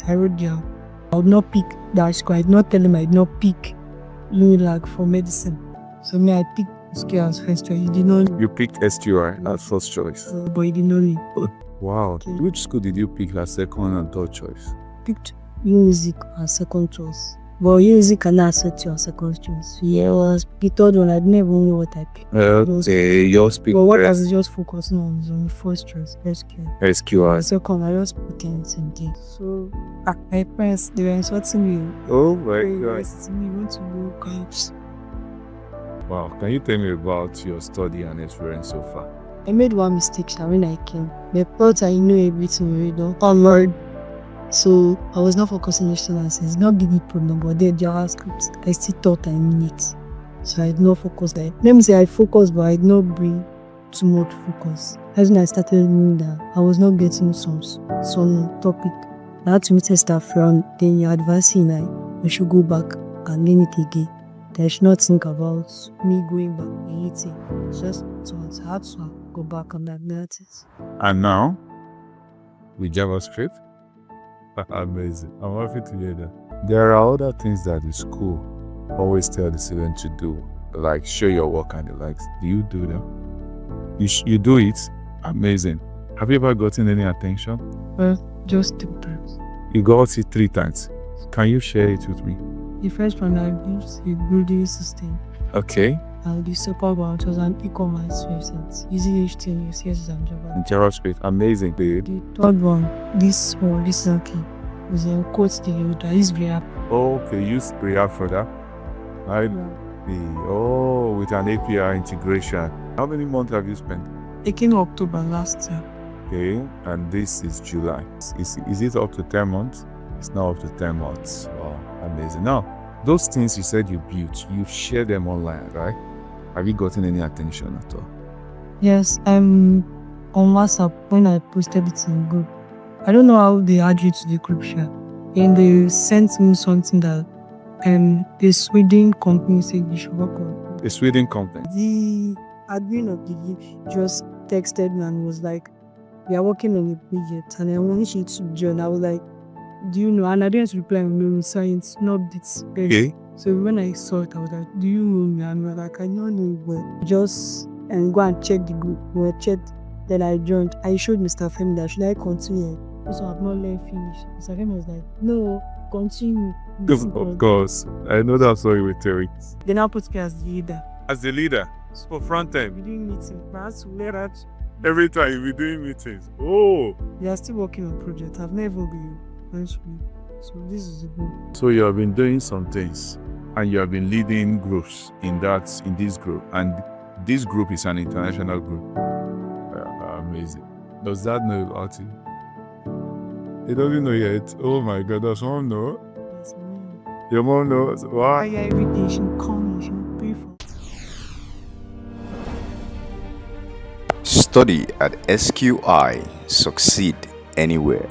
I wrote down. I would not pick that SQI. I did not tell him I did not pick Unilag for medicine. So me, I picked SQI as first choice. He did not. You picked SQI as first choice. But he did not know. Wow. Okay. Which school did you pick as second and third choice? Picked music as second choice. But music cannot accept you as second choice. Yeah, was the third one. I never know what I picked. Yours picked. But what I was just focusing on was on the first choice, SQI. SQI. Second, I just put in the same thing. So, my parents, they were insulting me. Oh my They were God. insulting me, want to go college. Wow. Can you tell me about your study and experience so far? I made one mistake when I came. They thought I knew everything already. Oh Lord. So I was not focusing on students. It's not big problem, but the JavaScript, I still thought I knew it. So I did not focus there. Let me say I focused, but I did not bring too much focus. As when I started knowing that I was not getting some topic. I had to meet Esther from, then you're advancing, like, I should go back and learn it again. I should not think about me going back and eating. It's just so I had to go back and learn it. And now, with JavaScript? Amazing. I'm happy to hear that. There are other things that the school always tell the student to do, like show your work and the likes. Do you do them? You do it? Amazing. Have you ever gotten any attention? Well, just 3 times. You got it 3 times. Can you share it with me? The first one I used a building system. Okay. And the second one was an e-commerce website using HTML, CSS, and Java. In JavaScript. Amazing. The third one, this recently, was a code studio that is React. Okay, use React for that. I see. Oh, with an API integration. How many months have you spent? Taken October last year. Okay, and this is July. Is it up to 10 months? It's now up to 10 months. Wow, amazing. Now, those things you said you built, you've shared them online, right? Have you gotten any attention at all? Yes, on WhatsApp when I posted it in the group. I don't know how they add you to the group share. And they sent me something that the Sweden company said you should work on. The Sweden company? The admin of the group just texted me and was like, we are working on a project and I want you to join. I was like, do you know? And I didn't reply on no science, no updates. Okay. So when I saw it, I was like, do you know me? And I was like, I don't know you well. Just go and check the group. When I checked, then I joined. I showed Mr. Femi that should I continue? So I've not let finish. Mr. Femi was like, no, continue. Of course. I know that's what you will tell it. Then I put me as the leader. As the leader? For front end? We're doing meetings. But I had to wear that. Every time you'll be doing meetings. Oh! They are still working on project. I've never been friends with. So this is the group. So you have been doing some things and you have been leading groups in this group, and this group is an international group. Amazing. Does that know about you? It doesn't know yet. Oh my God, does mom know? Yes, ma'am. Your mom knows? Why? Every day she will call me, she will pray for. Study at SQI. Succeed anywhere.